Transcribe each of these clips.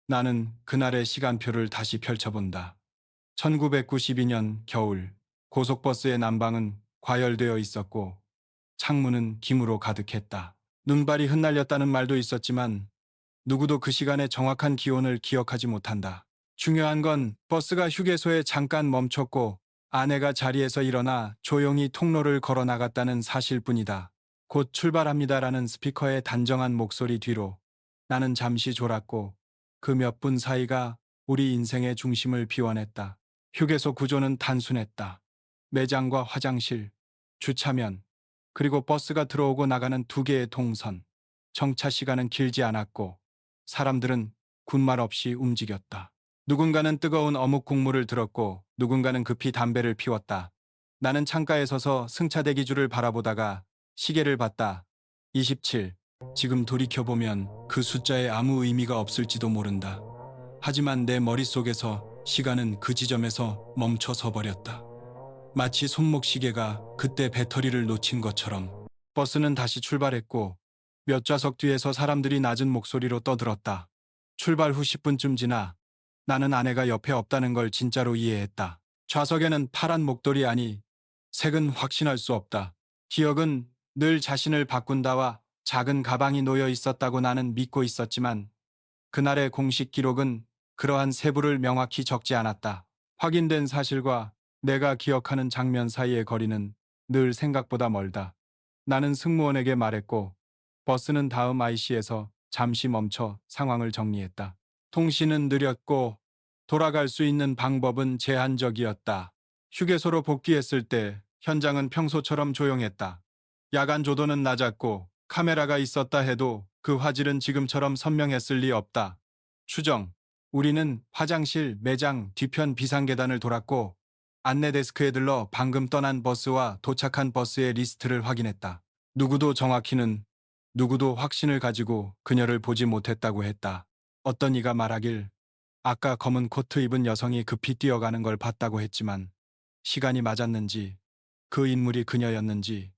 나는 그날의 시간표를 다시 펼쳐본다. 1992년 겨울, 고속버스의 난방은 과열되어 있었고 창문은 김으로 가득했다. 눈발이 흩날렸다는 말도 있었지만 누구도 그 시간의 정확한 기온을 기억하지 못한다. 중요한 건 버스가 휴게소에 잠깐 멈췄고 아내가 자리에서 일어나 조용히 통로를 걸어 나갔다는 사실뿐이다. 곧 출발합니다라는 스피커의 단정한 목소리 뒤로 나는 잠시 졸았고 그 몇 분 사이가 우리 인생의 중심을 비워냈다. 휴게소 구조는 단순했다. 매장과 화장실, 주차면, 그리고 버스가 들어오고 나가는 두 개의 동선. 정차 시간은 길지 않았고 사람들은 군말 없이 움직였다. 누군가는 뜨거운 어묵 국물을 들었고 누군가는 급히 담배를 피웠다. 나는 창가에 서서 승차 대기줄을 바라보다가 시계를 봤다. 27. 지금 돌이켜보면 그 숫자에 아무 의미가 없을지도 모른다. 하지만 내 머릿속에서 시간은 그 지점에서 멈춰서 버렸다. 마치 손목시계가 그때 배터리를 놓친 것처럼. 버스는 다시 출발했고 몇 좌석 뒤에서 사람들이 낮은 목소리로 떠들었다. 출발 후 10분쯤 지나 나는 아내가 옆에 없다는 걸 진짜로 이해했다. 좌석에는 파란 목도리 아니, 색은 확신할 수 없다. 기억은 늘 자신을 바꾼다와 작은 가방이 놓여 있었다고 나는 믿고 있었지만 그날의 공식 기록은 그러한 세부를 명확히 적지 않았다. 확인된 사실과 내가 기억하는 장면 사이의 거리는 늘 생각보다 멀다. 나는 승무원에게 말했고 버스는 다음 IC에서 잠시 멈춰 상황을 정리했다. 통신은 느렸고 돌아갈 수 있는 방법은 제한적이었다. 휴게소로 복귀했을 때 현장은 평소처럼 조용했다. 야간 조도는 낮았고 카메라가 있었다 해도 그 화질은 지금처럼 선명했을 리 없다. 추정. 우리는 화장실, 매장, 뒤편 비상계단을 돌았고 안내 데스크에 들러 방금 떠난 버스와 도착한 버스의 리스트를 확인했다. 누구도 정확히는 누구도 확신을 가지고 그녀를 보지 못했다고 했다. 어떤 이가 말하길 아까 검은 코트 입은 여성이 급히 뛰어가는 걸 봤다고 했지만 시간이 맞았는지 그 인물이 그녀였는지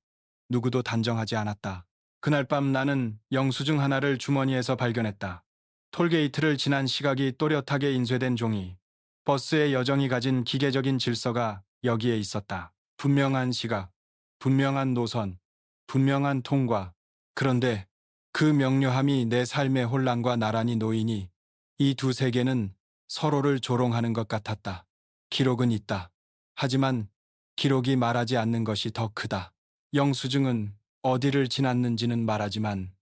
누구도 단정하지 않았다. 그날 밤 나는 영수증 하나를 주머니에서 발견했다. 톨게이트를 지난 시각이 또렷하게 인쇄된 종이. 버스의 여정이 가진 기계적인 질서가 여기에 있었다. 분명한 시각, 분명한 노선, 분명한 통과. 그런데 그 명료함이 내 삶의 혼란과 나란히 놓이니 이 두 세계는 서로를 조롱하는 것 같았다. 기록은 있다. 하지만 기록이 말하지 않는 것이 더 크다. 영수증은 어디를 지났는지는 말하지만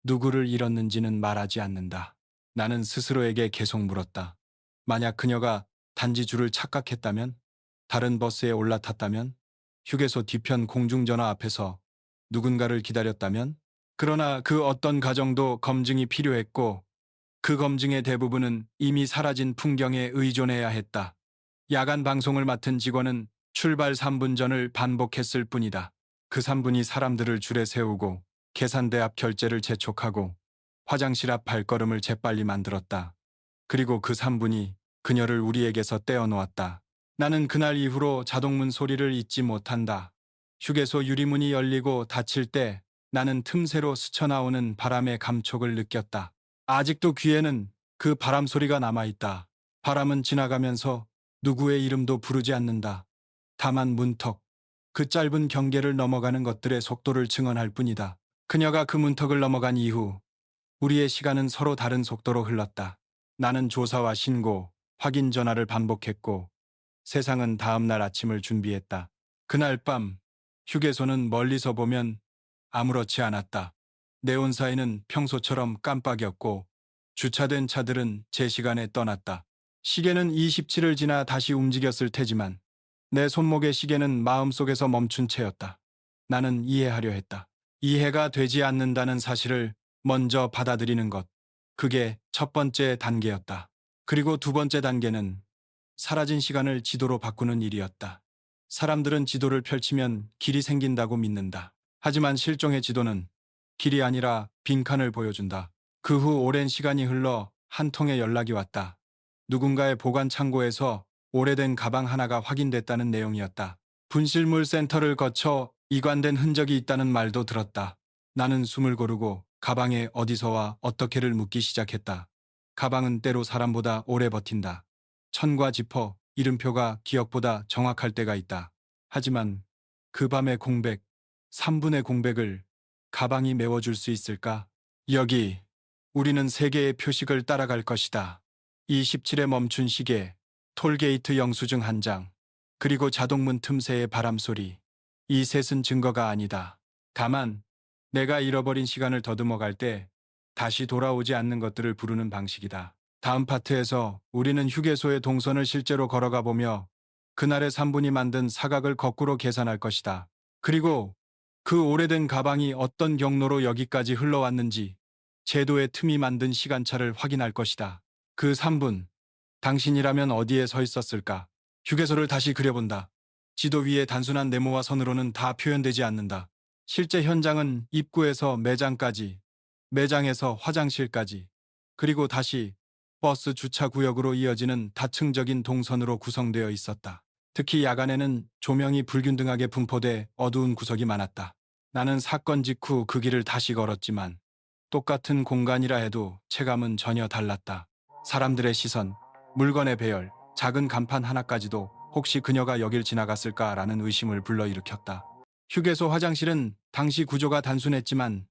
누구를 잃었는지는 말하지 않는다. 나는 스스로에게 계속 물었다. 만약 그녀가 단지 줄을 착각했다면? 다른 버스에 올라탔다면? 휴게소 뒤편 공중전화 앞에서 누군가를 기다렸다면? 그러나 그 어떤 가정도 검증이 필요했고 그 검증의 대부분은 이미 사라진 풍경에 의존해야 했다. 야간 방송을 맡은 직원은 출발 3분 전을 반복했을 뿐이다. 그 3분이 사람들을 줄에 세우고 계산대 앞 결제를 재촉하고 화장실 앞 발걸음을 재빨리 만들었다. 그리고 그 3분이 그녀를 우리에게서 떼어놓았다. 나는 그날 이후로 자동문 소리를 잊지 못한다. 휴게소 유리문이 열리고 닫힐 때 나는 틈새로 스쳐나오는 바람의 감촉을 느꼈다. 아직도 귀에는 그 바람 소리가 남아있다. 바람은 지나가면서 누구의 이름도 부르지 않는다. 다만 문턱, 그 짧은 경계를 넘어가는 것들의 속도를 증언할 뿐이다. 그녀가 그 문턱을 넘어간 이후 우리의 시간은 서로 다른 속도로 흘렀다. 나는 조사와 신고, 확인 전화를 반복했고 세상은 다음 날 아침을 준비했다. 그날 밤 휴게소는 멀리서 보면 아무렇지 않았다. 네온사인은 평소처럼 깜빡였고 주차된 차들은 제 시간에 떠났다. 시계는 27을 지나 다시 움직였을 테지만 내 손목의 시계는 마음속에서 멈춘 채였다. 나는 이해하려 했다. 이해가 되지 않는다는 사실을 먼저 받아들이는 것. 그게 첫 번째 단계였다. 그리고 두 번째 단계는 사라진 시간을 지도로 바꾸는 일이었다. 사람들은 지도를 펼치면 길이 생긴다고 믿는다. 하지만 실종의 지도는 길이 아니라 빈칸을 보여준다. 그 후 오랜 시간이 흘러 한 통의 연락이 왔다. 누군가의 보관 창고에서 오래된 가방 하나가 확인됐다는 내용이었다. 분실물 센터를 거쳐 이관된 흔적이 있다는 말도 들었다. 나는 숨을 고르고 가방에 어디서와 어떻게를 묻기 시작했다. 가방은 때로 사람보다 오래 버틴다. 천과 지퍼, 이름표가 기억보다 정확할 때가 있다. 하지만 그 밤의 공백, 3분의 공백을 가방이 메워줄 수 있을까? 여기, 우리는 세계의 표식을 따라갈 것이다. 27에 멈춘 시계, 톨게이트 영수증 한 장, 그리고 자동문 틈새의 바람소리. 이 셋은 증거가 아니다. 다만, 내가 잃어버린 시간을 더듬어 갈 때 다시 돌아오지 않는 것들을 부르는 방식이다. 다음 파트에서 우리는 휴게소의 동선을 실제로 걸어가 보며 그날의 3분이 만든 사각을 거꾸로 계산할 것이다. 그리고 그 오래된 가방이 어떤 경로로 여기까지 흘러왔는지 제도의 틈이 만든 시간차를 확인할 것이다. 그 3분, 당신이라면 어디에 서 있었을까? 휴게소를 다시 그려본다. 지도 위에 단순한 네모와 선으로는 다 표현되지 않는다. 실제 현장은 입구에서 매장까지, 매장에서 화장실까지, 그리고 다시 버스 주차 구역으로 이어지는 다층적인 동선으로 구성되어 있었다. 특히 야간에는 조명이 불균등하게 분포돼 어두운 구석이 많았다. 나는 사건 직후 그 길을 다시 걸었지만 똑같은 공간이라 해도 체감은 전혀 달랐다. 사람들의 시선, 물건의 배열, 작은 간판 하나까지도 혹시 그녀가 여길 지나갔을까라는 의심을 불러일으켰다. 휴게소 화장실은 당시 구조가 단순했지만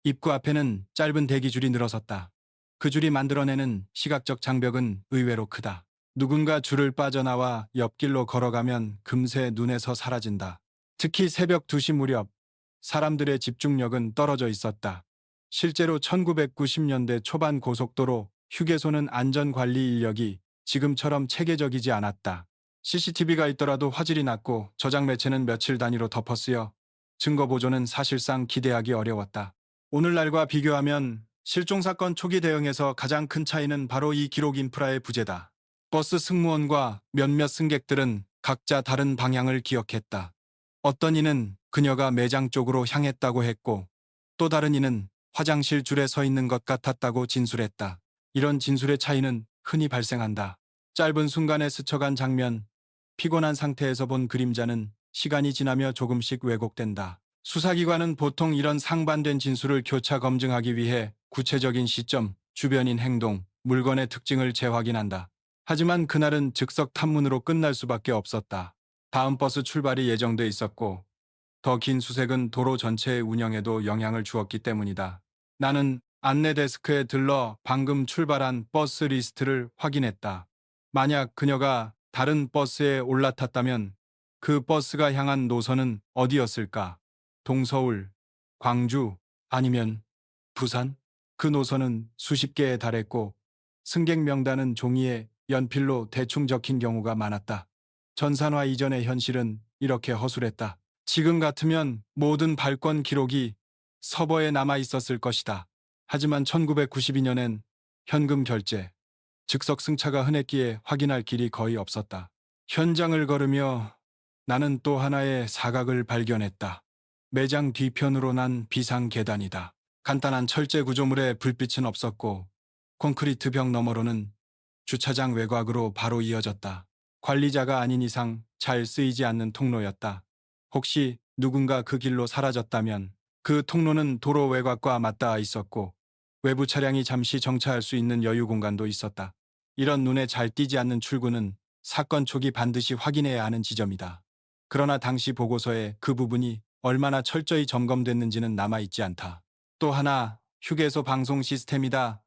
입구 앞에는 짧은 대기줄이 늘어섰다. 그 줄이 만들어내는 시각적 장벽은 의외로 크다. 누군가 줄을 빠져나와 옆길로 걸어가면 금세 눈에서 사라진다. 특히 새벽 2시 무렵 사람들의 집중력은 떨어져 있었다. 실제로 1990년대 초반 고속도로 휴게소는 안전관리 인력이 지금처럼 체계적이지 않았다. CCTV가 있더라도 화질이 낮고 저장 매체는 며칠 단위로 덮어쓰여 증거 보존은 사실상 기대하기 어려웠다. 오늘날과 비교하면 실종사건 초기 대응에서 가장 큰 차이는 바로 이 기록 인프라의 부재다. 버스 승무원과 몇몇 승객들은 각자 다른 방향을 기억했다. 어떤 이는 그녀가 매장 쪽으로 향했다고 했고 또 다른 이는 화장실 줄에 서 있는 것 같았다고 진술했다. 이런 진술의 차이는 흔히 발생한다. 짧은 순간에 스쳐간 장면, 피곤한 상태에서 본 그림자는 시간이 지나며 조금씩 왜곡된다. 수사기관은 보통 이런 상반된 진술을 교차 검증하기 위해 구체적인 시점, 주변인 행동, 물건의 특징을 재확인한다. 하지만 그날은 즉석 탐문으로 끝날 수밖에 없었다. 다음 버스 출발이 예정돼 있었고 더 긴 수색은 도로 전체의 운영에도 영향을 주었기 때문이다. 나는 안내 데스크에 들러 방금 출발한 버스 리스트를 확인했다. 만약 그녀가 다른 버스에 올라탔다면 그 버스가 향한 노선은 어디였을까? 동서울, 광주, 아니면 부산? 그 노선은 수십 개에 달했고 승객 명단은 종이에 연필로 대충 적힌 경우가 많았다. 전산화 이전의 현실은 이렇게 허술했다. 지금 같으면 모든 발권 기록이 서버에 남아 있었을 것이다. 하지만 1992년엔 현금 결제, 즉석 승차가 흔했기에 확인할 길이 거의 없었다. 현장을 걸으며 나는 또 하나의 사각을 발견했다. 매장 뒤편으로 난 비상 계단이다. 간단한 철제 구조물에 불빛은 없었고 콘크리트 벽 너머로는 주차장 외곽으로 바로 이어졌다. 관리자가 아닌 이상 잘 쓰이지 않는 통로였다. 혹시 누군가 그 길로 사라졌다면 그 통로는 도로 외곽과 맞닿아 있었고 외부 차량이 잠시 정차할 수 있는 여유 공간도 있었다. 이런 눈에 잘 띄지 않는 출구는 사건 초기 반드시 확인해야 하는 지점이다. 그러나 당시 보고서에 그 부분이 얼마나 철저히 점검됐는지는 남아있지 않다. 또 하나, 휴게소 방송 시스템이다.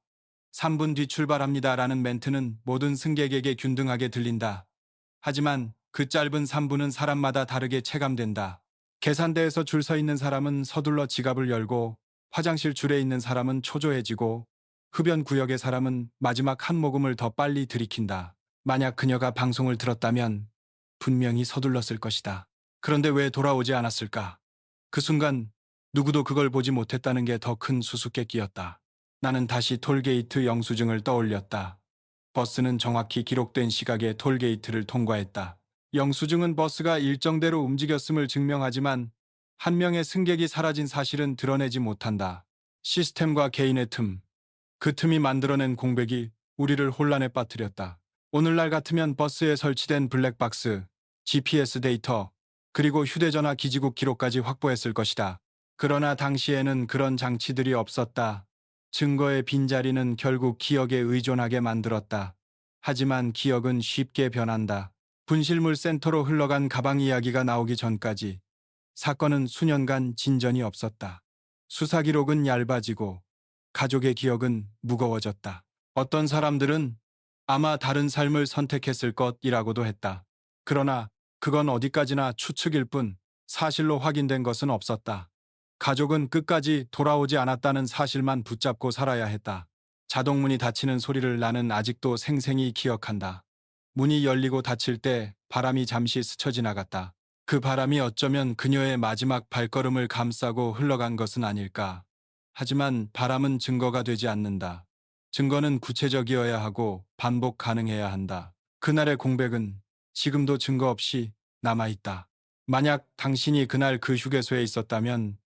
3분 뒤 출발합니다라는 멘트는 모든 승객에게 균등하게 들린다. 하지만 그 짧은 3분은 사람마다 다르게 체감된다. 계산대에서 줄 서 있는 사람은 서둘러 지갑을 열고 화장실 줄에 있는 사람은 초조해지고 흡연 구역의 사람은 마지막 한 모금을 더 빨리 들이킨다. 만약 그녀가 방송을 들었다면 분명히 서둘렀을 것이다. 그런데 왜 돌아오지 않았을까? 그 순간 누구도 그걸 보지 못했다는 게 더 큰 수수께끼였다. 나는 다시 톨게이트 영수증을 떠올렸다. 버스는 정확히 기록된 시각에 톨게이트를 통과했다. 영수증은 버스가 일정대로 움직였음을 증명하지만 한 명의 승객이 사라진 사실은 드러내지 못한다. 시스템과 개인의 틈, 그 틈이 만들어낸 공백이 우리를 혼란에 빠뜨렸다. 오늘날 같으면 버스에 설치된 블랙박스, GPS 데이터, 그리고 휴대전화 기지국 기록까지 확보했을 것이다. 그러나 당시에는 그런 장치들이 없었다. 증거의 빈자리는 결국 기억에 의존하게 만들었다. 하지만 기억은 쉽게 변한다. 분실물 센터로 흘러간 가방 이야기가 나오기 전까지 사건은 수년간 진전이 없었다. 수사 기록은 얇아지고 가족의 기억은 무거워졌다. 어떤 사람들은 아마 다른 삶을 선택했을 것이라고도 했다. 그러나 그건 어디까지나 추측일 뿐 사실로 확인된 것은 없었다. 가족은 끝까지 돌아오지 않았다는 사실만 붙잡고 살아야 했다. 자동문이 닫히는 소리를 나는 아직도 생생히 기억한다. 문이 열리고 닫힐 때 바람이 잠시 스쳐 지나갔다. 그 바람이 어쩌면 그녀의 마지막 발걸음을 감싸고 흘러간 것은 아닐까. 하지만 바람은 증거가 되지 않는다. 증거는 구체적이어야 하고 반복 가능해야 한다. 그날의 공백은 지금도 증거 없이 남아있다. 만약 당신이 그날 그 휴게소에 있었다면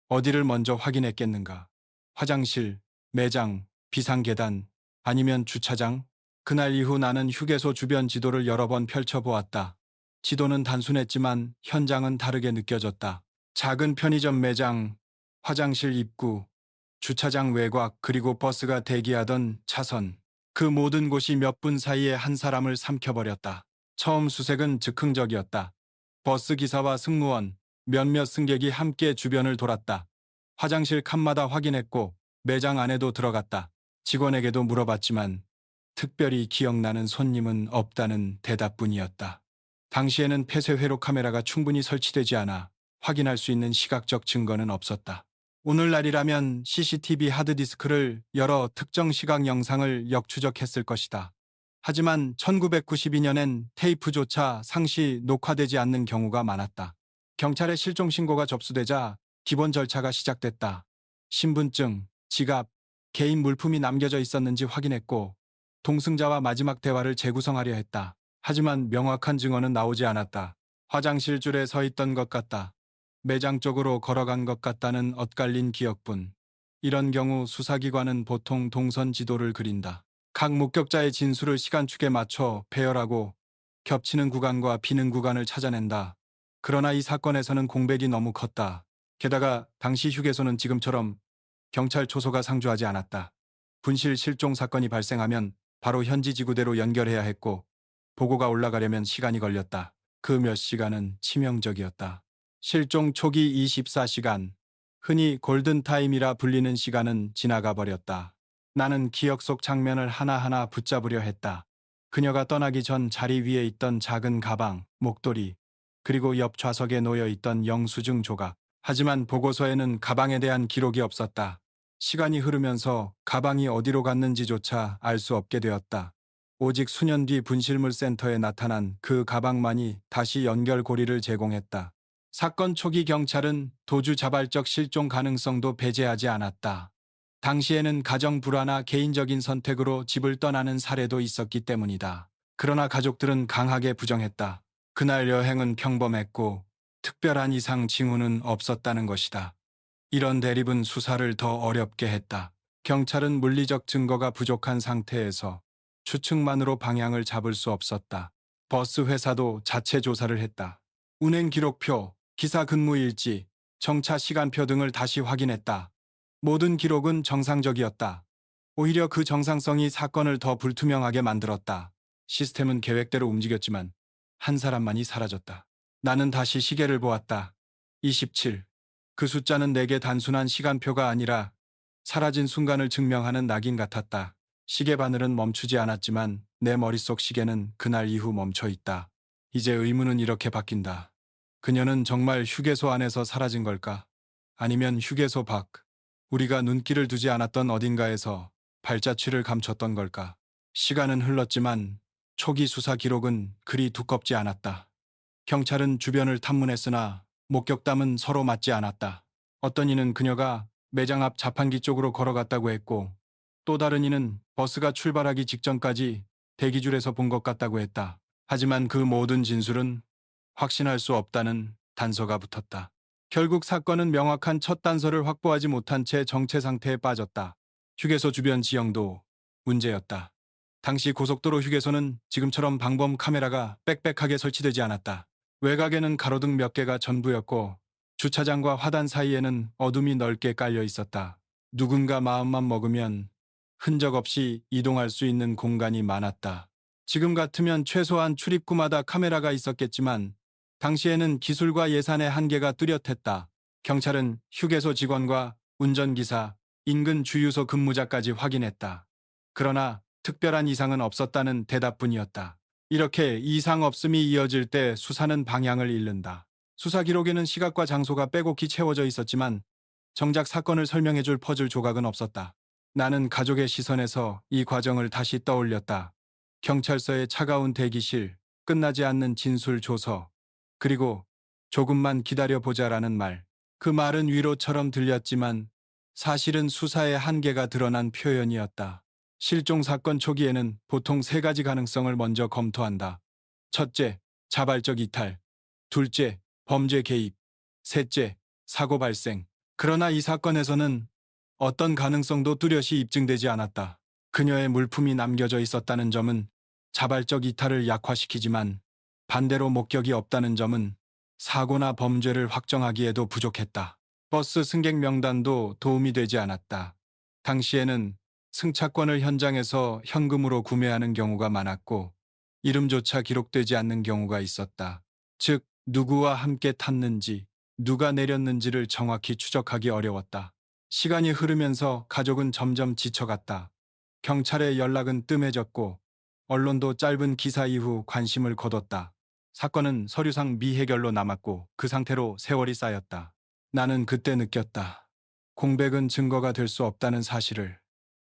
어디를 먼저 확인했겠는가? 화장실, 매장, 비상계단, 아니면 주차장? 그날 이후 나는 휴게소 주변 지도를 여러 번 펼쳐보았다. 지도는 단순했지만 현장은 다르게 느껴졌다. 작은 편의점 매장, 화장실 입구, 주차장 외곽 그리고 버스가 대기하던 차선. 그 모든 곳이 몇 분 사이에 한 사람을 삼켜버렸다. 처음 수색은 즉흥적이었다. 버스 기사와 승무원, 몇몇 승객이 함께 주변을 돌았다. 화장실 칸마다 확인했고 매장 안에도 들어갔다. 직원에게도 물어봤지만 특별히 기억나는 손님은 없다는 대답뿐이었다. 당시에는 폐쇄 회로 카메라가 충분히 설치되지 않아 확인할 수 있는 시각적 증거는 없었다. 오늘날이라면 CCTV 하드디스크를 열어 특정 시각 영상을 역추적했을 것이다. 하지만 1992년엔 테이프조차 상시 녹화되지 않는 경우가 많았다. 경찰에 실종 신고가 접수되자 기본 절차가 시작됐다. 신분증, 지갑, 개인 물품이 남겨져 있었는지 확인했고 동승자와 마지막 대화를 재구성하려 했다. 하지만 명확한 증언은 나오지 않았다. 화장실 줄에 서 있던 것 같다. 매장 쪽으로 걸어간 것 같다는 엇갈린 기억뿐. 이런 경우 수사기관은 보통 동선 지도를 그린다. 각 목격자의 진술을 시간축에 맞춰 배열하고 겹치는 구간과 비는 구간을 찾아낸다. 그러나 이 사건에서는 공백이 너무 컸다. 게다가 당시 휴게소는 지금처럼 경찰 초소가 상주하지 않았다. 분실 실종 사건이 발생하면 바로 현지 지구대로 연결해야 했고 보고가 올라가려면 시간이 걸렸다. 그 몇 시간은 치명적이었다. 실종 초기 24시간, 흔히 골든타임이라 불리는 시간은 지나가 버렸다. 나는 기억 속 장면을 하나하나 붙잡으려 했다. 그녀가 떠나기 전 자리 위에 있던 작은 가방, 목도리, 그리고 옆 좌석에 놓여 있던 영수증 조각. 하지만 보고서에는 가방에 대한 기록이 없었다. 시간이 흐르면서 가방이 어디로 갔는지조차 알 수 없게 되었다. 오직 수년 뒤 분실물 센터에 나타난 그 가방만이 다시 연결고리를 제공했다. 사건 초기 경찰은 도주 자발적 실종 가능성도 배제하지 않았다. 당시에는 가정 불화나 개인적인 선택으로 집을 떠나는 사례도 있었기 때문이다. 그러나 가족들은 강하게 부정했다. 그날 여행은 평범했고 특별한 이상 징후는 없었다는 것이다. 이런 대립은 수사를 더 어렵게 했다. 경찰은 물리적 증거가 부족한 상태에서 추측만으로 방향을 잡을 수 없었다. 버스 회사도 자체 조사를 했다. 운행 기록표, 기사 근무 일지, 정차 시간표 등을 다시 확인했다. 모든 기록은 정상적이었다. 오히려 그 정상성이 사건을 더 불투명하게 만들었다. 시스템은 계획대로 움직였지만 한 사람만이 사라졌다. 나는 다시 시계를 보았다. 27. 그 숫자는 내게 단순한 시간표가 아니라 사라진 순간을 증명하는 낙인 같았다. 시계 바늘은 멈추지 않았지만 내 머릿속 시계는 그날 이후 멈춰 있다. 이제 의문은 이렇게 바뀐다. 그녀는 정말 휴게소 안에서 사라진 걸까? 아니면 휴게소 밖, 우리가 눈길을 두지 않았던 어딘가에서 발자취를 감췄던 걸까? 시간은 흘렀지만 초기 수사 기록은 그리 두껍지 않았다. 경찰은 주변을 탐문했으나 목격담은 서로 맞지 않았다. 어떤 이는 그녀가 매장 앞 자판기 쪽으로 걸어갔다고 했고 또 다른 이는 버스가 출발하기 직전까지 대기줄에서 본 것 같다고 했다. 하지만 그 모든 진술은 확신할 수 없다는 단서가 붙었다. 결국 사건은 명확한 첫 단서를 확보하지 못한 채 정체 상태에 빠졌다. 휴게소 주변 지형도 문제였다. 당시 고속도로 휴게소는 지금처럼 방범 카메라가 빽빽하게 설치되지 않았다. 외곽에는 가로등 몇 개가 전부였고 주차장과 화단 사이에는 어둠이 넓게 깔려 있었다. 누군가 마음만 먹으면 흔적 없이 이동할 수 있는 공간이 많았다. 지금 같으면 최소한 출입구마다 카메라가 있었겠지만 당시에는 기술과 예산의 한계가 뚜렷했다. 경찰은 휴게소 직원과 운전기사, 인근 주유소 근무자까지 확인했다. 그러나 특별한 이상은 없었다는 대답뿐이었다. 이렇게 이상 없음이 이어질 때 수사는 방향을 잃는다. 수사 기록에는 시각과 장소가 빼곡히 채워져 있었지만 정작 사건을 설명해줄 퍼즐 조각은 없었다. 나는 가족의 시선에서 이 과정을 다시 떠올렸다. 경찰서의 차가운 대기실, 끝나지 않는 진술 조서, 그리고 조금만 기다려보자라는 말. 그 말은 위로처럼 들렸지만 사실은 수사의 한계가 드러난 표현이었다. 실종 사건 초기에는 보통 세 가지 가능성을 먼저 검토한다. 첫째, 자발적 이탈. 둘째, 범죄 개입. 셋째, 사고 발생. 그러나 이 사건에서는 어떤 가능성도 뚜렷이 입증되지 않았다. 그녀의 물품이 남겨져 있었다는 점은 자발적 이탈을 약화시키지만 반대로 목격이 없다는 점은 사고나 범죄를 확정하기에도 부족했다. 버스 승객 명단도 도움이 되지 않았다. 당시에는 승차권을 현장에서 현금으로 구매하는 경우가 많았고 이름조차 기록되지 않는 경우가 있었다. 즉, 누구와 함께 탔는지, 누가 내렸는지를 정확히 추적하기 어려웠다. 시간이 흐르면서 가족은 점점 지쳐갔다. 경찰의 연락은 뜸해졌고 언론도 짧은 기사 이후 관심을 거뒀다. 사건은 서류상 미해결로 남았고 그 상태로 세월이 쌓였다. 나는 그때 느꼈다. 공백은 증거가 될 수 없다는 사실을.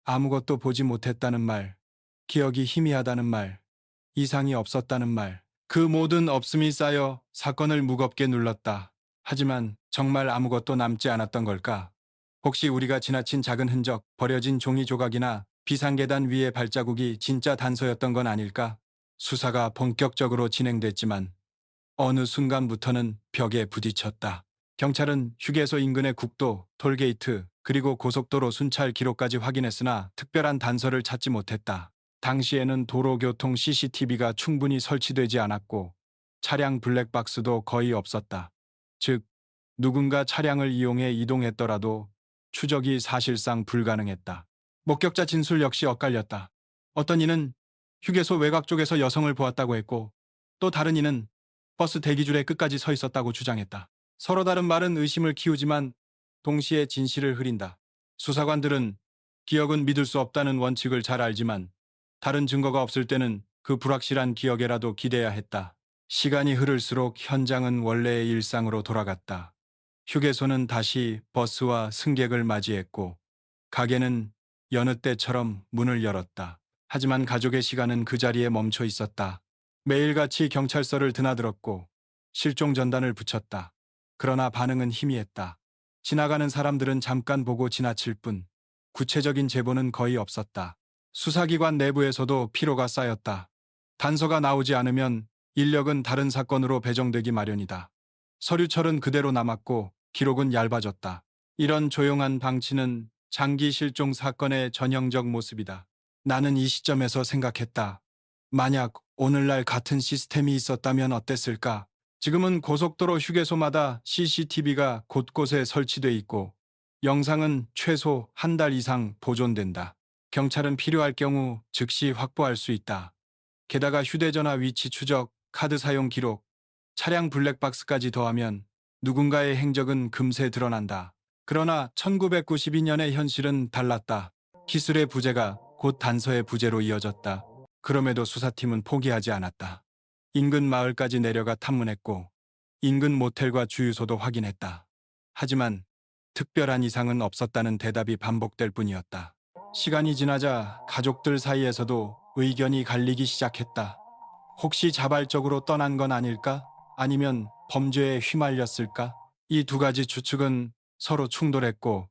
아무것도 보지 못했다는 말, 기억이 희미하다는 말, 이상이 없었다는 말. 그 모든 없음이 쌓여 사건을 무겁게 눌렀다. 하지만 정말 아무것도 남지 않았던 걸까? 혹시 우리가 지나친 작은 흔적, 버려진 종이 조각이나 비상계단 위의 발자국이 진짜 단서였던 건 아닐까? 수사가 본격적으로 진행됐지만 어느 순간부터는 벽에 부딪혔다. 경찰은 휴게소 인근의 국도, 톨게이트, 그리고 고속도로 순찰 기록까지 확인했으나 특별한 단서를 찾지 못했다. 당시에는 도로교통 CCTV가 충분히 설치되지 않았고 차량 블랙박스도 거의 없었다. 즉, 누군가 차량을 이용해 이동했더라도 추적이 사실상 불가능했다. 목격자 진술 역시 엇갈렸다. 어떤 이는 휴게소 외곽 쪽에서 여성을 보았다고 했고 또 다른 이는 버스 대기줄에 끝까지 서 있었다고 주장했다. 서로 다른 말은 의심을 키우지만 동시에 진실을 흐린다. 수사관들은 기억은 믿을 수 없다는 원칙을 잘 알지만 다른 증거가 없을 때는 그 불확실한 기억에라도 기대야 했다. 시간이 흐를수록 현장은 원래의 일상으로 돌아갔다. 휴게소는 다시 버스와 승객을 맞이했고 가게는 여느 때처럼 문을 열었다. 하지만 가족의 시간은 그 자리에 멈춰 있었다. 매일같이 경찰서를 드나들었고 실종 전단을 붙였다. 그러나 반응은 희미했다. 지나가는 사람들은 잠깐 보고 지나칠 뿐 구체적인 제보는 거의 없었다. 수사기관 내부에서도 피로가 쌓였다. 단서가 나오지 않으면 인력은 다른 사건으로 배정되기 마련이다. 서류철은 그대로 남았고 기록은 얇아졌다. 이런 조용한 방치는 장기 실종 사건의 전형적 모습이다. 나는 이 시점에서 생각했다. 만약 오늘날 같은 시스템이 있었다면 어땠을까? 지금은 고속도로 휴게소마다 CCTV가 곳곳에 설치돼 있고 영상은 최소 한 달 이상 보존된다. 경찰은 필요할 경우 즉시 확보할 수 있다. 게다가 휴대전화 위치 추적, 카드 사용 기록, 차량 블랙박스까지 더하면 누군가의 행적은 금세 드러난다. 그러나 1992년의 현실은 달랐다. 기술의 부재가 곧 단서의 부재로 이어졌다. 그럼에도 수사팀은 포기하지 않았다. 인근 마을까지 내려가 탐문했고 인근 모텔과 주유소도 확인했다. 하지만 특별한 이상은 없었다는 대답이 반복될 뿐이었다. 시간이 지나자 가족들 사이에서도 의견이 갈리기 시작했다. 혹시 자발적으로 떠난 건 아닐까? 아니면 범죄에 휘말렸을까? 이 두 가지 추측은 서로 충돌했고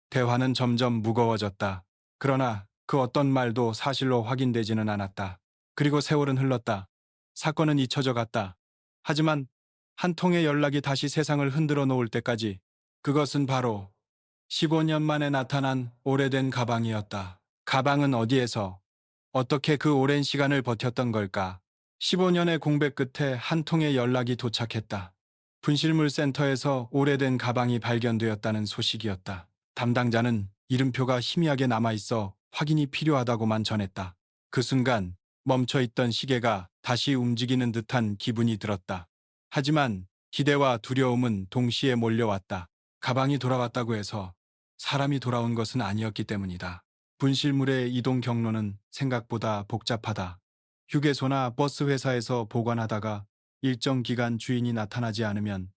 대화는 점점 무거워졌다. 그러나 그 어떤 말도 사실로 확인되지는 않았다. 그리고 세월은 흘렀다. 사건은 잊혀져 갔다. 하지만 한 통의 연락이 다시 세상을 흔들어 놓을 때까지 그것은 바로 15년 만에 나타난 오래된 가방이었다. 가방은 어디에서 어떻게 그 오랜 시간을 버텼던 걸까? 15년의 공백 끝에 한 통의 연락이 도착했다. 분실물 센터에서 오래된 가방이 발견되었다는 소식이었다. 담당자는 이름표가 희미하게 남아있어 확인이 필요하다고만 전했다. 그 순간 멈춰있던 시계가 다시 움직이는 듯한 기분이 들었다. 하지만 기대와 두려움은 동시에 몰려왔다. 가방이 돌아왔다고 해서 사람이 돌아온 것은 아니었기 때문이다. 분실물의 이동 경로는 생각보다 복잡하다. 휴게소나 버스 회사에서 보관하다가 일정 기간 주인이 나타나지 않으면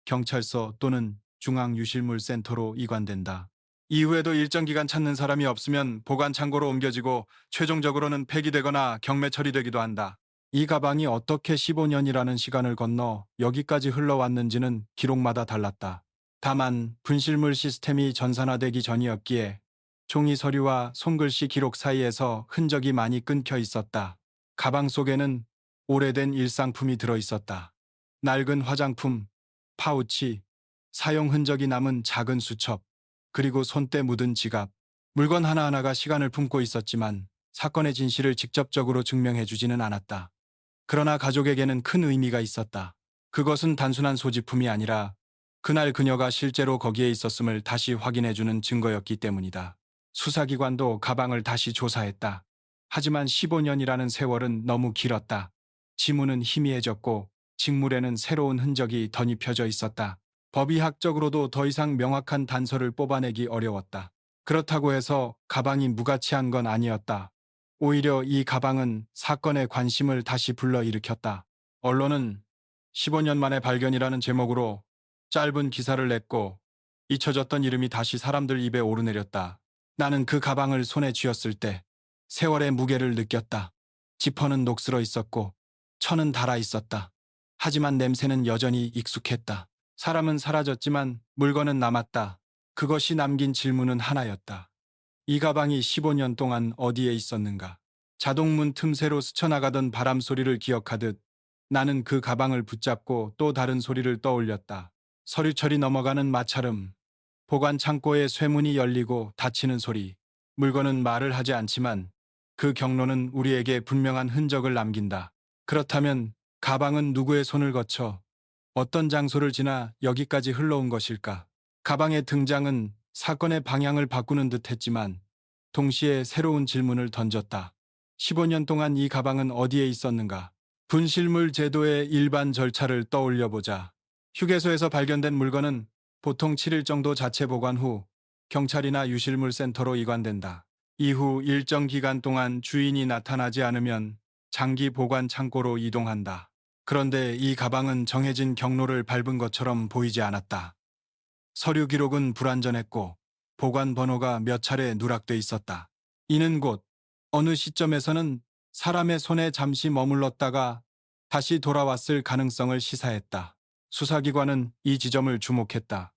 경찰서 또는 중앙유실물센터로 이관된다. 이후에도 일정 기간 찾는 사람이 없으면 보관 창고로 옮겨지고 최종적으로는 폐기되거나 경매 처리되기도 한다. 이 가방이 어떻게 15년이라는 시간을 건너 여기까지 흘러왔는지는 기록마다 달랐다. 다만 분실물 시스템이 전산화되기 전이었기에 종이 서류와 손글씨 기록 사이에서 흔적이 많이 끊겨 있었다. 가방 속에는 오래된 일상품이 들어 있었다. 낡은 화장품, 파우치, 사용 흔적이 남은 작은 수첩, 그리고 손때 묻은 지갑. 물건 하나하나가 시간을 품고 있었지만 사건의 진실을 직접적으로 증명해주지는 않았다. 그러나 가족에게는 큰 의미가 있었다. 그것은 단순한 소지품이 아니라 그날 그녀가 실제로 거기에 있었음을 다시 확인해주는 증거였기 때문이다. 수사기관도 가방을 다시 조사했다. 하지만 15년이라는 세월은 너무 길었다. 지문은 희미해졌고 직물에는 새로운 흔적이 덧입혀져 있었다. 법의학적으로도 더 이상 명확한 단서를 뽑아내기 어려웠다. 그렇다고 해서 가방이 무가치한 건 아니었다. 오히려 이 가방은 사건의 관심을 다시 불러일으켰다. 언론은 15년 만에 발견이라는 제목으로 짧은 기사를 냈고 잊혀졌던 이름이 다시 사람들 입에 오르내렸다. 나는 그 가방을 손에 쥐었을 때 세월의 무게를 느꼈다. 지퍼는 녹슬어 있었고 천은 닳아 있었다. 하지만 냄새는 여전히 익숙했다. 사람은 사라졌지만 물건은 남았다. 그것이 남긴 질문은 하나였다. 이 가방이 15년 동안 어디에 있었는가? 자동문 틈새로 스쳐나가던 바람 소리를 기억하듯 나는 그 가방을 붙잡고 또 다른 소리를 떠올렸다. 서류철이 넘어가는 마찰음, 보관 창고의 쇠문이 열리고 닫히는 소리. 물건은 말을 하지 않지만 그 경로는 우리에게 분명한 흔적을 남긴다. 그렇다면 가방은 누구의 손을 거쳐 어떤 장소를 지나 여기까지 흘러온 것일까? 가방의 등장은 사건의 방향을 바꾸는 듯 했지만 동시에 새로운 질문을 던졌다. 15년 동안 이 가방은 어디에 있었는가? 분실물 제도의 일반 절차를 떠올려보자. 휴게소에서 발견된 물건은 보통 7일 정도 자체 보관 후 경찰이나 유실물센터로 이관된다. 이후 일정 기간 동안 주인이 나타나지 않으면 장기 보관 창고로 이동한다. 그런데 이 가방은 정해진 경로를 밟은 것처럼 보이지 않았다. 서류 기록은 불완전했고 보관 번호가 몇 차례 누락돼 있었다. 이는 곧 어느 시점에서는 사람의 손에 잠시 머물렀다가 다시 돌아왔을 가능성을 시사했다. 수사기관은 이 지점을 주목했다.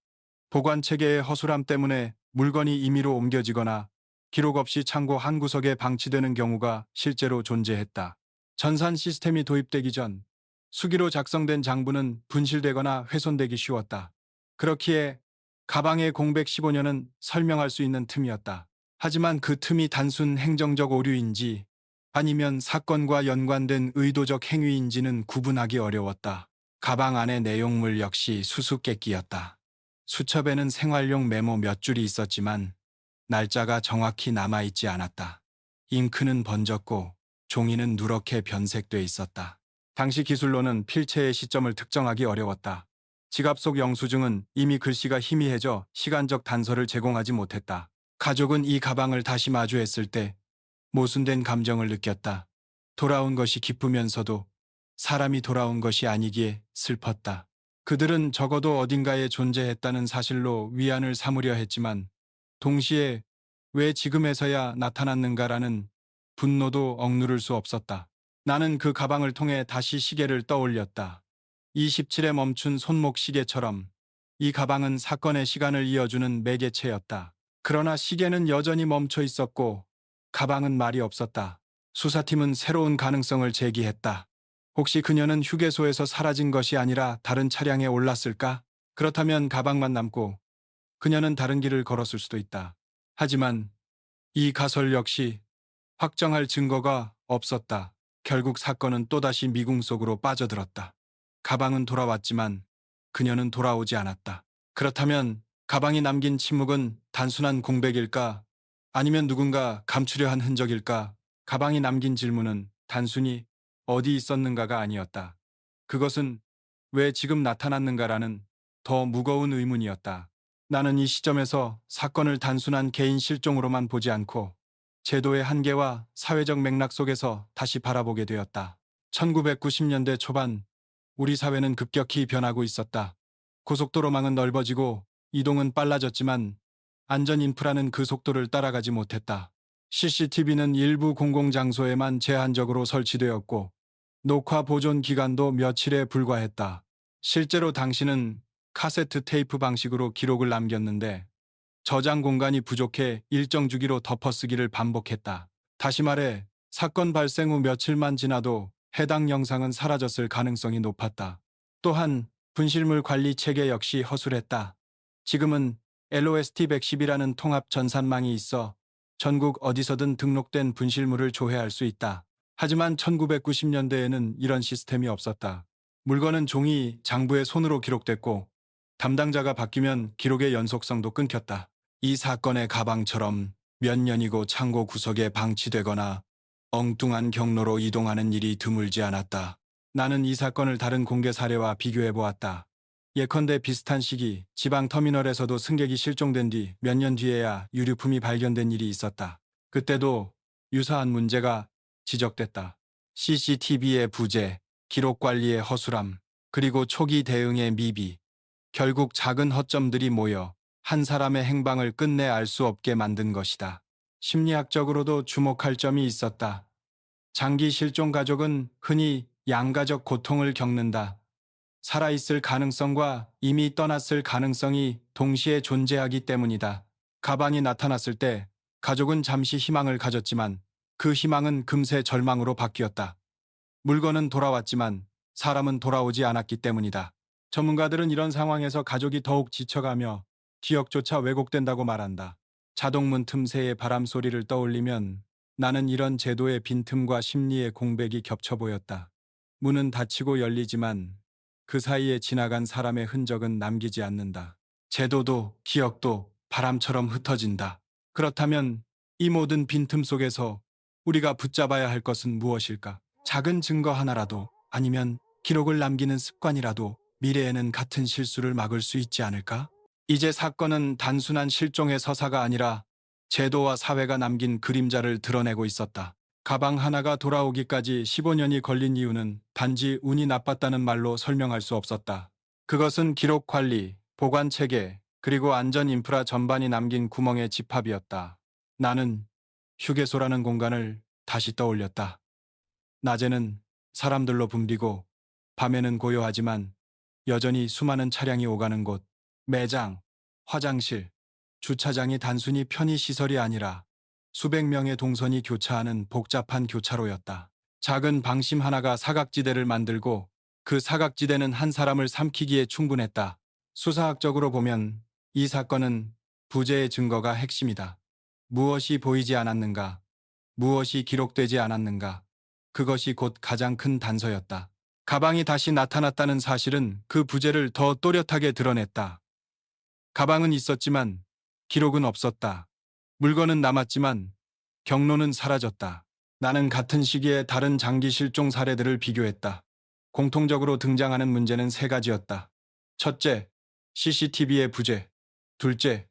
보관 체계의 허술함 때문에 물건이 임의로 옮겨지거나 기록 없이 창고 한 구석에 방치되는 경우가 실제로 존재했다. 전산 시스템이 도입되기 전 수기로 작성된 장부는 분실되거나 훼손되기 쉬웠다. 그렇기에 가방의 공백 15년은 설명할 수 있는 틈이었다. 하지만 그 틈이 단순 행정적 오류인지 아니면 사건과 연관된 의도적 행위인지는 구분하기 어려웠다. 가방 안의 내용물 역시 수수께끼였다. 수첩에는 생활용 메모 몇 줄이 있었지만 날짜가 정확히 남아있지 않았다. 잉크는 번졌고 종이는 누렇게 변색돼 있었다. 당시 기술로는 필체의 시점을 특정하기 어려웠다. 지갑 속 영수증은 이미 글씨가 희미해져 시간적 단서를 제공하지 못했다. 가족은 이 가방을 다시 마주했을 때 모순된 감정을 느꼈다. 돌아온 것이 기쁘면서도 사람이 돌아온 것이 아니기에 슬펐다. 그들은 적어도 어딘가에 존재했다는 사실로 위안을 삼으려 했지만 동시에 왜 지금에서야 나타났는가라는 분노도 억누를 수 없었다. 나는 그 가방을 통해 다시 시계를 떠올렸다. 27에 멈춘 손목 시계처럼 이 가방은 사건의 시간을 이어주는 매개체였다. 그러나 시계는 여전히 멈춰 있었고 가방은 말이 없었다. 수사팀은 새로운 가능성을 제기했다. 혹시 그녀는 휴게소에서 사라진 것이 아니라 다른 차량에 올랐을까? 그렇다면 가방만 남고 그녀는 다른 길을 걸었을 수도 있다. 하지만 이 가설 역시 확정할 증거가 없었다. 결국 사건은 또다시 미궁 속으로 빠져들었다. 가방은 돌아왔지만 그녀는 돌아오지 않았다. 그렇다면 가방이 남긴 침묵은 단순한 공백일까? 아니면 누군가 감추려 한 흔적일까? 가방이 남긴 질문은 단순히 어디 있었는가가 아니었다. 그것은 왜 지금 나타났는가라는 더 무거운 의문이었다. 나는 이 시점에서 사건을 단순한 개인 실종으로만 보지 않고 제도의 한계와 사회적 맥락 속에서 다시 바라보게 되었다. 1990년대 초반 우리 사회는 급격히 변하고 있었다. 고속도로망은 넓어지고 이동은 빨라졌지만 안전 인프라는 그 속도를 따라가지 못했다. CCTV는 일부 공공장소에만 제한적으로 설치되었고 녹화 보존 기간도 며칠에 불과했다. 실제로 당시는 카세트 테이프 방식으로 기록을 남겼는데 저장 공간이 부족해 일정 주기로 덮어쓰기를 반복했다. 다시 말해 사건 발생 후 며칠만 지나도 해당 영상은 사라졌을 가능성이 높았다. 또한 분실물 관리 체계 역시 허술했다. 지금은 LOST 110이라는 통합 전산망이 있어 전국 어디서든 등록된 분실물을 조회할 수 있다. 하지만 1990년대에는 이런 시스템이 없었다. 물건은 종이, 장부의 손으로 기록됐고 담당자가 바뀌면 기록의 연속성도 끊겼다. 이 사건의 가방처럼 몇 년이고 창고 구석에 방치되거나 엉뚱한 경로로 이동하는 일이 드물지 않았다. 나는 이 사건을 다른 공개 사례와 비교해 보았다. 예컨대 비슷한 시기 지방 터미널에서도 승객이 실종된 뒤 몇 년 뒤에야 유류품이 발견된 일이 있었다. 그때도 유사한 문제가 지적됐다. CCTV의 부재, 기록 관리의 허술함, 그리고 초기 대응의 미비. 결국 작은 허점들이 모여 한 사람의 행방을 끝내 알 수 없게 만든 것이다. 심리학적으로도 주목할 점이 있었다. 장기 실종 가족은 흔히 양가적 고통을 겪는다. 살아있을 가능성과 이미 떠났을 가능성이 동시에 존재하기 때문이다. 가방이 나타났을 때 가족은 잠시 희망을 가졌지만 그 희망은 금세 절망으로 바뀌었다. 물건은 돌아왔지만 사람은 돌아오지 않았기 때문이다. 전문가들은 이런 상황에서 가족이 더욱 지쳐가며 기억조차 왜곡된다고 말한다. 자동문 틈새의 바람 소리를 떠올리면 나는 이런 제도의 빈틈과 심리의 공백이 겹쳐 보였다. 문은 닫히고 열리지만 그 사이에 지나간 사람의 흔적은 남기지 않는다. 제도도 기억도 바람처럼 흩어진다. 그렇다면 이 모든 빈틈 속에서 우리가 붙잡아야 할 것은 무엇일까? 작은 증거 하나라도 아니면 기록을 남기는 습관이라도 미래에는 같은 실수를 막을 수 있지 않을까? 이제 사건은 단순한 실종의 서사가 아니라 제도와 사회가 남긴 그림자를 드러내고 있었다. 가방 하나가 돌아오기까지 15년이 걸린 이유는 단지 운이 나빴다는 말로 설명할 수 없었다. 그것은 기록 관리, 보관 체계, 그리고 안전 인프라 전반이 남긴 구멍의 집합이었다. 나는 휴게소라는 공간을 다시 떠올렸다. 낮에는 사람들로 붐비고 밤에는 고요하지만 여전히 수많은 차량이 오가는 곳, 매장, 화장실, 주차장이 단순히 편의시설이 아니라 수백 명의 동선이 교차하는 복잡한 교차로였다. 작은 방심 하나가 사각지대를 만들고 그 사각지대는 한 사람을 삼키기에 충분했다. 수사학적으로 보면 이 사건은 부재의 증거가 핵심이다. 무엇이 보이지 않았는가, 무엇이 기록되지 않았는가, 그것이 곧 가장 큰 단서였다. 가방이 다시 나타났다는 사실은 그 부재를 더 또렷하게 드러냈다. 가방은 있었지만 기록은 없었다. 물건은 남았지만 경로는 사라졌다. 나는 같은 시기에 다른 장기 실종 사례들을 비교했다. 공통적으로 등장하는 문제는 세 가지였다. 첫째, CCTV의 부재. 둘째,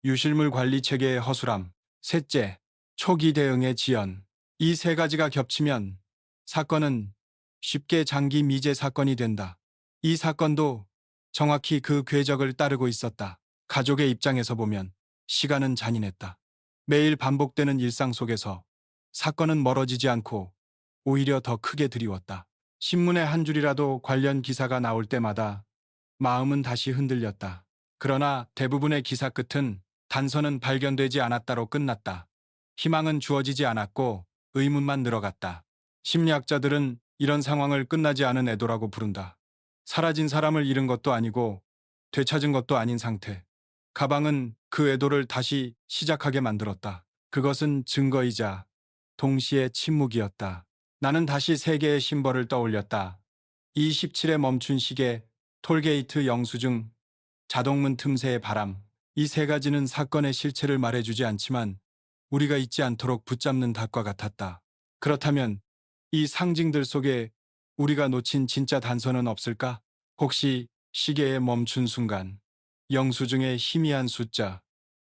유실물 관리 체계의 허술함. 셋째, 초기 대응의 지연. 이 세 가지가 겹치면 사건은 쉽게 장기 미제 사건이 된다. 이 사건도 정확히 그 궤적을 따르고 있었다. 가족의 입장에서 보면 시간은 잔인했다. 매일 반복되는 일상 속에서 사건은 멀어지지 않고 오히려 더 크게 드리웠다. 신문에 한 줄이라도 관련 기사가 나올 때마다 마음은 다시 흔들렸다. 그러나 대부분의 기사 끝은 단서는 발견되지 않았다로 끝났다. 희망은 주어지지 않았고 의문만 늘어갔다. 심리학자들은 이런 상황을 끝나지 않은 애도라고 부른다. 사라진 사람을 잃은 것도 아니고 되찾은 것도 아닌 상태. 가방은 그 애도를 다시 시작하게 만들었다. 그것은 증거이자 동시에 침묵이었다. 나는 다시 세 개의 심벌을 떠올렸다. 이 17에 멈춘 시계, 톨게이트 영수증, 자동문 틈새의 바람, 이 세 가지는 사건의 실체를 말해주지 않지만 우리가 잊지 않도록 붙잡는 닷과 같았다. 그렇다면 이 상징들 속에 우리가 놓친 진짜 단서는 없을까? 혹시 시계의 멈춘 순간, 영수증의 희미한 숫자,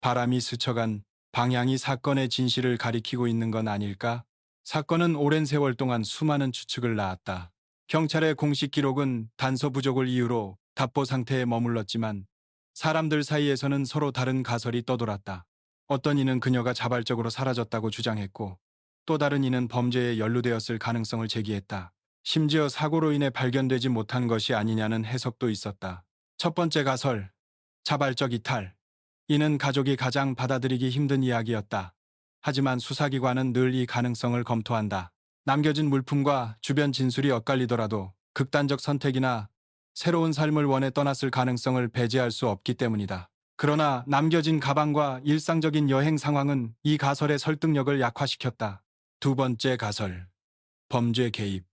바람이 스쳐간 방향이 사건의 진실을 가리키고 있는 건 아닐까? 사건은 오랜 세월 동안 수많은 추측을 낳았다. 경찰의 공식 기록은 단서 부족을 이유로 답보 상태에 머물렀지만 사람들 사이에서는 서로 다른 가설이 떠돌았다. 어떤 이는 그녀가 자발적으로 사라졌다고 주장했고 또 다른 이는 범죄에 연루되었을 가능성을 제기했다. 심지어 사고로 인해 발견되지 못한 것이 아니냐는 해석도 있었다. 첫 번째 가설, 자발적 이탈. 이는 가족이 가장 받아들이기 힘든 이야기였다. 하지만 수사기관은 늘 이 가능성을 검토한다. 남겨진 물품과 주변 진술이 엇갈리더라도 극단적 선택이나 새로운 삶을 원해 떠났을 가능성을 배제할 수 없기 때문이다. 그러나 남겨진 가방과 일상적인 여행 상황은 이 가설의 설득력을 약화시켰다. 두 번째 가설, 범죄 개입.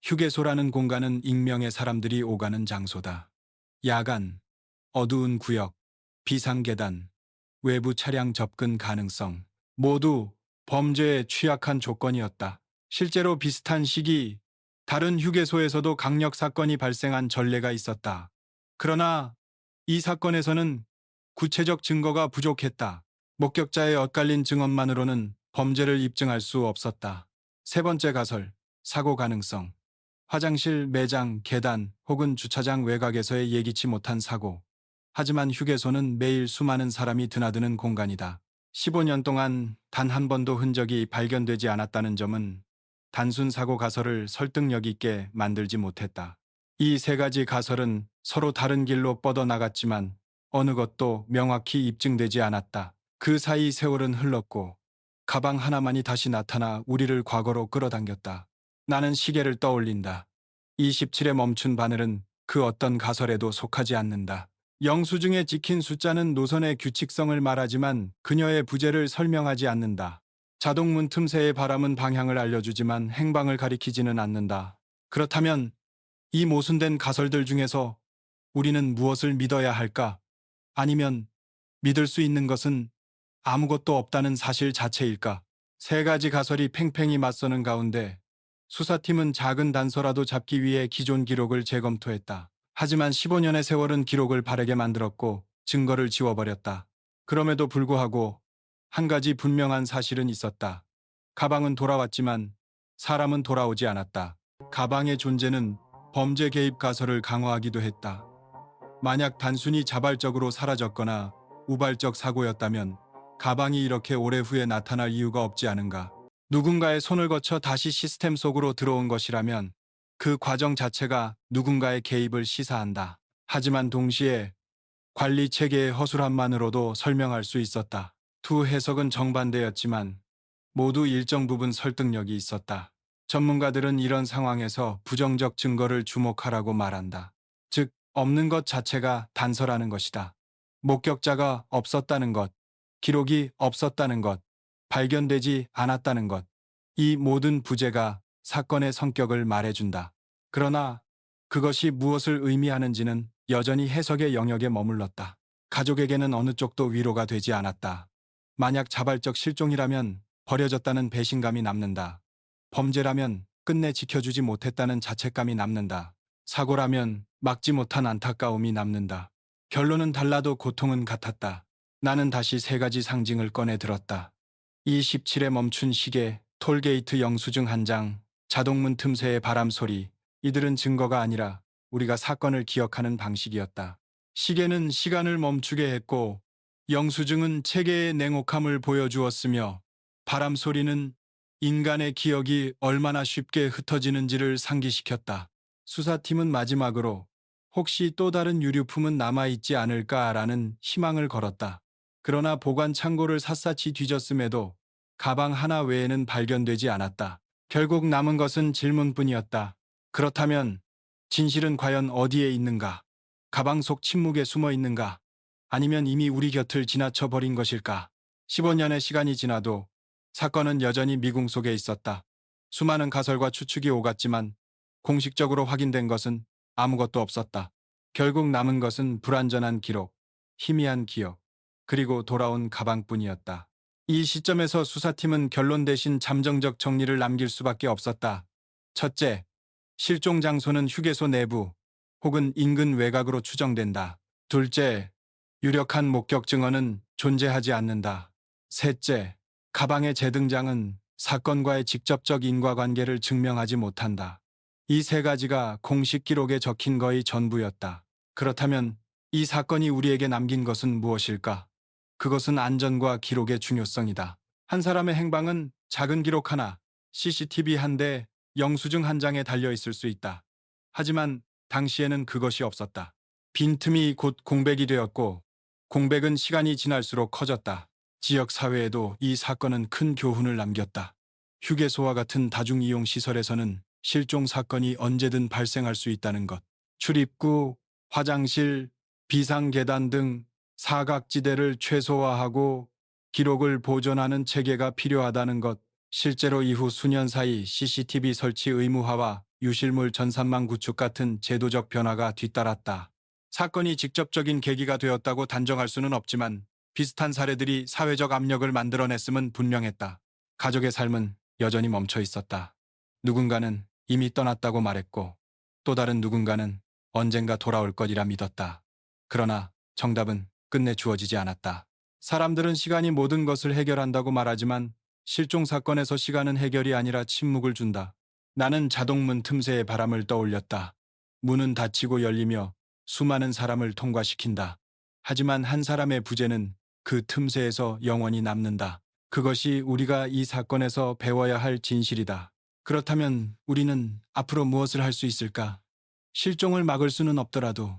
휴게소라는 공간은 익명의 사람들이 오가는 장소다. 야간, 어두운 구역, 비상계단, 외부 차량 접근 가능성, 모두 범죄에 취약한 조건이었다. 실제로 비슷한 시기, 다른 휴게소에서도 강력 사건이 발생한 전례가 있었다. 그러나 이 사건에서는 구체적 증거가 부족했다. 목격자의 엇갈린 증언만으로는 범죄를 입증할 수 없었다. 세 번째 가설, 사고 가능성. 화장실, 매장, 계단 혹은 주차장 외곽에서의 예기치 못한 사고. 하지만 휴게소는 매일 수많은 사람이 드나드는 공간이다. 15년 동안 단 한 번도 흔적이 발견되지 않았다는 점은 단순 사고 가설을 설득력 있게 만들지 못했다. 이 세 가지 가설은 서로 다른 길로 뻗어나갔지만 어느 것도 명확히 입증되지 않았다. 그 사이 세월은 흘렀고 가방 하나만이 다시 나타나 우리를 과거로 끌어당겼다. 나는 시계를 떠올린다. 27에 멈춘 바늘은 그 어떤 가설에도 속하지 않는다. 영수증에 찍힌 숫자는 노선의 규칙성을 말하지만 그녀의 부재를 설명하지 않는다. 자동문 틈새의 바람은 방향을 알려주지만 행방을 가리키지는 않는다. 그렇다면 이 모순된 가설들 중에서 우리는 무엇을 믿어야 할까? 아니면 믿을 수 있는 것은 아무것도 없다는 사실 자체일까? 세 가지 가설이 팽팽히 맞서는 가운데 수사팀은 작은 단서라도 잡기 위해 기존 기록을 재검토했다. 하지만 15년의 세월은 기록을 바르게 만들었고 증거를 지워버렸다. 그럼에도 불구하고 한 가지 분명한 사실은 있었다. 가방은 돌아왔지만 사람은 돌아오지 않았다. 가방의 존재는 범죄 개입 가설을 강화하기도 했다. 만약 단순히 자발적으로 사라졌거나 우발적 사고였다면 가방이 이렇게 오래 후에 나타날 이유가 없지 않은가. 누군가의 손을 거쳐 다시 시스템 속으로 들어온 것이라면 그 과정 자체가 누군가의 개입을 시사한다. 하지만 동시에 관리 체계의 허술함만으로도 설명할 수 있었다. 두 해석은 정반대였지만 모두 일정 부분 설득력이 있었다. 전문가들은 이런 상황에서 부정적 증거를 주목하라고 말한다. 즉, 없는 것 자체가 단서라는 것이다. 목격자가 없었다는 것, 기록이 없었다는 것, 발견되지 않았다는 것. 이 모든 부재가 사건의 성격을 말해준다. 그러나 그것이 무엇을 의미하는지는 여전히 해석의 영역에 머물렀다. 가족에게는 어느 쪽도 위로가 되지 않았다. 만약 자발적 실종이라면 버려졌다는 배신감이 남는다. 범죄라면 끝내 지켜주지 못했다는 자책감이 남는다. 사고라면 막지 못한 안타까움이 남는다. 결론은 달라도 고통은 같았다. 나는 다시 세 가지 상징을 꺼내 들었다. 27에 멈춘 시계, 톨게이트 영수증 한 장, 자동문 틈새의 바람 소리. 이들은 증거가 아니라 우리가 사건을 기억하는 방식이었다. 시계는 시간을 멈추게 했고 영수증은 체계의 냉혹함을 보여주었으며 바람 소리는 인간의 기억이 얼마나 쉽게 흩어지는지를 상기시켰다. 수사팀은 마지막으로 혹시 또 다른 유류품은 남아있지 않을까라는 희망을 걸었다. 그러나 보관 창고를 샅샅이 뒤졌음에도 가방 하나 외에는 발견되지 않았다. 결국 남은 것은 질문뿐이었다. 그렇다면 진실은 과연 어디에 있는가? 가방 속 침묵에 숨어 있는가? 아니면 이미 우리 곁을 지나쳐 버린 것일까? 15년의 시간이 지나도 사건은 여전히 미궁 속에 있었다. 수많은 가설과 추측이 오갔지만 공식적으로 확인된 것은 아무것도 없었다. 결국 남은 것은 불완전한 기록, 희미한 기억, 그리고 돌아온 가방뿐이었다. 이 시점에서 수사팀은 결론 대신 잠정적 정리를 남길 수밖에 없었다. 첫째, 실종 장소는 휴게소 내부 혹은 인근 외곽으로 추정된다. 둘째, 유력한 목격 증언은 존재하지 않는다. 셋째, 가방의 재등장은 사건과의 직접적 인과관계를 증명하지 못한다. 이 세 가지가 공식 기록에 적힌 거의 전부였다. 그렇다면 이 사건이 우리에게 남긴 것은 무엇일까? 그것은 안전과 기록의 중요성이다. 한 사람의 행방은 작은 기록 하나, CCTV 한 대, 영수증 한 장에 달려 있을 수 있다. 하지만 당시에는 그것이 없었다. 빈틈이 곧 공백이 되었고, 공백은 시간이 지날수록 커졌다. 지역 사회에도 이 사건은 큰 교훈을 남겼다. 휴게소와 같은 다중이용 시설에서는 실종 사건이 언제든 발생할 수 있다는 것. 출입구, 화장실, 비상계단 등 사각지대를 최소화하고 기록을 보존하는 체계가 필요하다는 것. 실제로 이후 수년 사이 CCTV 설치 의무화와 유실물 전산망 구축 같은 제도적 변화가 뒤따랐다. 사건이 직접적인 계기가 되었다고 단정할 수는 없지만 비슷한 사례들이 사회적 압력을 만들어냈음은 분명했다. 가족의 삶은 여전히 멈춰 있었다. 누군가는 이미 떠났다고 말했고 또 다른 누군가는 언젠가 돌아올 것이라 믿었다. 그러나 정답은 끝내 주어지지 않았다. 사람들은 시간이 모든 것을 해결한다고 말하지만 실종 사건에서 시간은 해결이 아니라 침묵을 준다. 나는 자동문 틈새에 바람을 떠올렸다. 문은 닫히고 열리며 수많은 사람을 통과시킨다. 하지만 한 사람의 부재는 그 틈새에서 영원히 남는다. 그것이 우리가 이 사건에서 배워야 할 진실이다. 그렇다면 우리는 앞으로 무엇을 할 수 있을까? 실종을 막을 수는 없더라도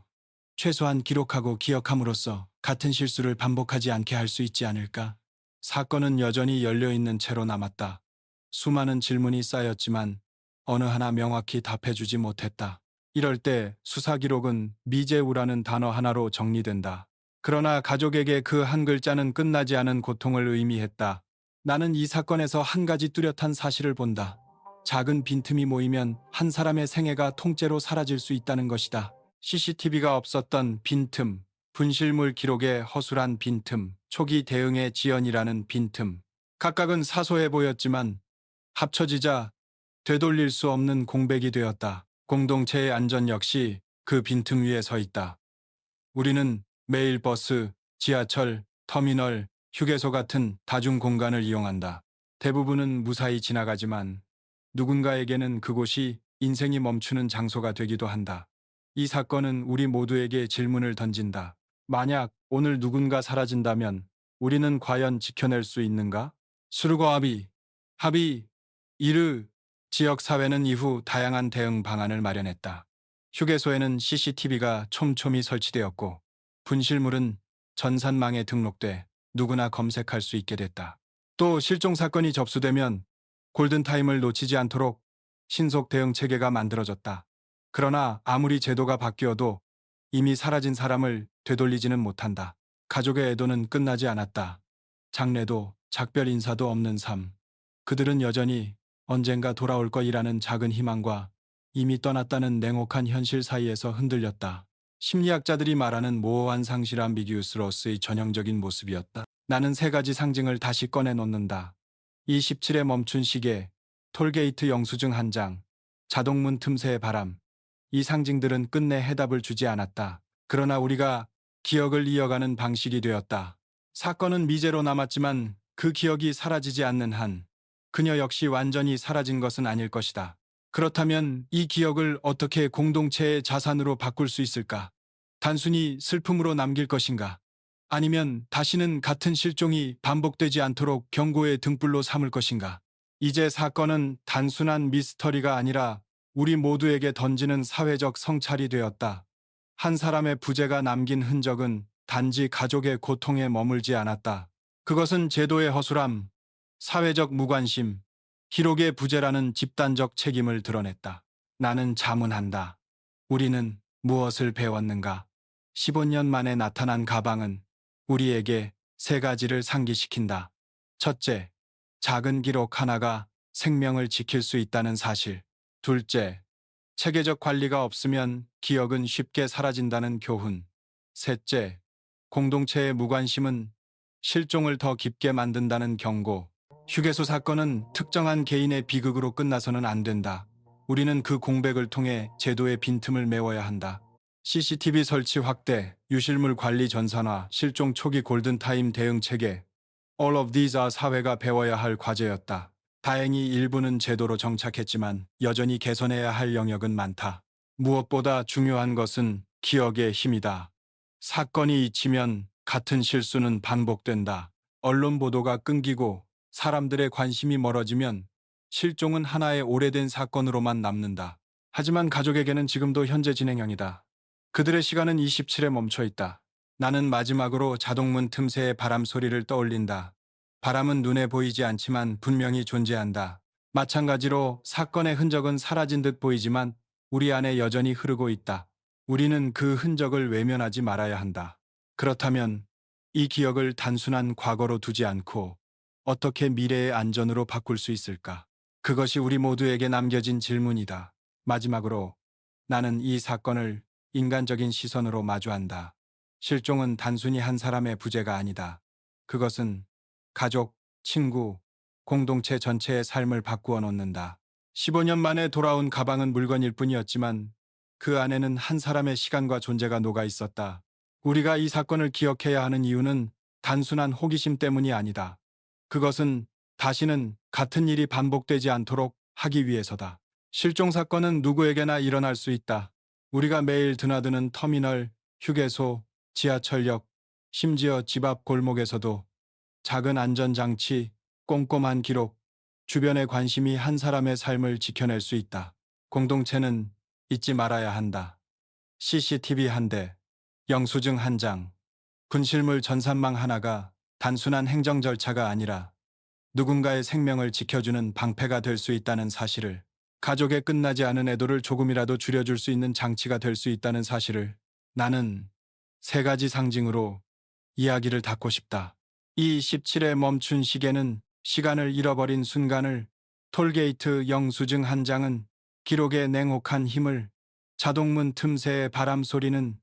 최소한 기록하고 기억함으로써 같은 실수를 반복하지 않게 할 수 있지 않을까? 사건은 여전히 열려있는 채로 남았다. 수많은 질문이 쌓였지만 어느 하나 명확히 답해주지 못했다. 이럴 때 수사 기록은 미제우라는 단어 하나로 정리된다. 그러나 가족에게 그 한 글자는 끝나지 않은 고통을 의미했다. 나는 이 사건에서 한 가지 뚜렷한 사실을 본다. 작은 빈틈이 모이면 한 사람의 생애가 통째로 사라질 수 있다는 것이다. CCTV가 없었던 빈틈, 분실물 기록의 허술한 빈틈, 초기 대응의 지연이라는 빈틈. 각각은 사소해 보였지만 합쳐지자 되돌릴 수 없는 공백이 되었다. 공동체의 안전 역시 그 빈틈 위에 서 있다. 우리는 매일 버스, 지하철, 터미널, 휴게소 같은 다중 공간을 이용한다. 대부분은 무사히 지나가지만 누군가에게는 그곳이 인생이 멈추는 장소가 되기도 한다. 이 사건은 우리 모두에게 질문을 던진다. 만약 오늘 누군가 사라진다면 우리는 과연 지켜낼 수 있는가? 수르고 합의, 이르, 지역사회는 이후 다양한 대응 방안을 마련했다. 휴게소에는 CCTV가 촘촘히 설치되었고 분실물은 전산망에 등록돼 누구나 검색할 수 있게 됐다. 또 실종 사건이 접수되면 골든타임을 놓치지 않도록 신속 대응 체계가 만들어졌다. 그러나 아무리 제도가 바뀌어도 이미 사라진 사람을 되돌리지는 못한다. 가족의 애도는 끝나지 않았다. 장례도 작별 인사도 없는 삶. 그들은 여전히 언젠가 돌아올 거이라는 작은 희망과 이미 떠났다는 냉혹한 현실 사이에서 흔들렸다. 심리학자들이 말하는 모호한 상실 암비기우스로스의 전형적인 모습이었다. 나는 세 가지 상징을 다시 꺼내놓는다. 27에 멈춘 시계, 톨게이트 영수증 한 장, 자동문 틈새의 바람. 이 상징들은 끝내 해답을 주지 않았다. 그러나 우리가 기억을 이어가는 방식이 되었다. 사건은 미제로 남았지만 그 기억이 사라지지 않는 한 그녀 역시 완전히 사라진 것은 아닐 것이다. 그렇다면 이 기억을 어떻게 공동체의 자산으로 바꿀 수 있을까? 단순히 슬픔으로 남길 것인가? 아니면 다시는 같은 실종이 반복되지 않도록 경고의 등불로 삼을 것인가? 이제 사건은 단순한 미스터리가 아니라 우리 모두에게 던지는 사회적 성찰이 되었다. 한 사람의 부재가 남긴 흔적은 단지 가족의 고통에 머물지 않았다. 그것은 제도의 허술함, 사회적 무관심, 기록의 부재라는 집단적 책임을 드러냈다. 나는 자문한다. 우리는 무엇을 배웠는가? 15년 만에 나타난 가방은 우리에게 세 가지를 상기시킨다. 첫째, 작은 기록 하나가 생명을 지킬 수 있다는 사실. 둘째, 체계적 관리가 없으면 기억은 쉽게 사라진다는 교훈. 셋째, 공동체의 무관심은 실종을 더 깊게 만든다는 경고. 휴게소 사건은 특정한 개인의 비극으로 끝나서는 안 된다. 우리는 그 공백을 통해 제도의 빈틈을 메워야 한다. CCTV 설치 확대, 유실물 관리 전산화, 실종 초기 골든타임 대응 체계. All of these are 사회가 배워야 할 과제였다. 다행히 일부는 제도로 정착했지만 여전히 개선해야 할 영역은 많다. 무엇보다 중요한 것은 기억의 힘이다. 사건이 잊히면 같은 실수는 반복된다. 언론 보도가 끊기고 사람들의 관심이 멀어지면 실종은 하나의 오래된 사건으로만 남는다. 하지만 가족에게는 지금도 현재 진행형이다. 그들의 시간은 27에 멈춰 있다. 나는 마지막으로 자동문 틈새의 바람 소리를 떠올린다. 바람은 눈에 보이지 않지만 분명히 존재한다. 마찬가지로 사건의 흔적은 사라진 듯 보이지만 우리 안에 여전히 흐르고 있다. 우리는 그 흔적을 외면하지 말아야 한다. 그렇다면 이 기억을 단순한 과거로 두지 않고 어떻게 미래의 안전으로 바꿀 수 있을까? 그것이 우리 모두에게 남겨진 질문이다. 마지막으로 나는 이 사건을 인간적인 시선으로 마주한다. 실종은 단순히 한 사람의 부재가 아니다. 그것은 가족, 친구, 공동체 전체의 삶을 바꾸어 놓는다. 15년 만에 돌아온 가방은 물건일 뿐이었지만 그 안에는 한 사람의 시간과 존재가 녹아 있었다. 우리가 이 사건을 기억해야 하는 이유는 단순한 호기심 때문이 아니다. 그것은 다시는 같은 일이 반복되지 않도록 하기 위해서다. 실종 사건은 누구에게나 일어날 수 있다. 우리가 매일 드나드는 터미널, 휴게소, 지하철역, 심지어 집 앞 골목에서도 작은 안전장치, 꼼꼼한 기록, 주변의 관심이 한 사람의 삶을 지켜낼 수 있다. 공동체는 잊지 말아야 한다. CCTV 한 대, 영수증 한 장, 분실물 전산망 하나가 단순한 행정 절차가 아니라 누군가의 생명을 지켜주는 방패가 될 수 있다는 사실을, 가족의 끝나지 않은 애도를 조금이라도 줄여줄 수 있는 장치가 될 수 있다는 사실을 나는 세 가지 상징으로 이야기를 닫고 싶다. 이 17에 멈춘 시계는 시간을 잃어버린 순간을, 톨게이트 영수증 한 장은 기록의 냉혹한 힘을, 자동문 틈새의 바람 소리는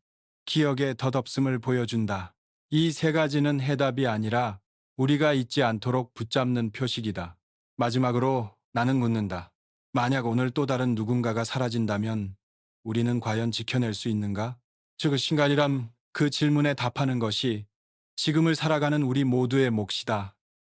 기억의 덧없음을 보여준다. 이 세 가지는 해답이 아니라 우리가 잊지 않도록 붙잡는 표식이다. 마지막으로 나는 묻는다. 만약 오늘 또 다른 누군가가 사라진다면 우리는 과연 지켜낼 수 있는가? 즉, 신간이란 그 질문에 답하는 것이 지금을 살아가는 우리 모두의 몫이다.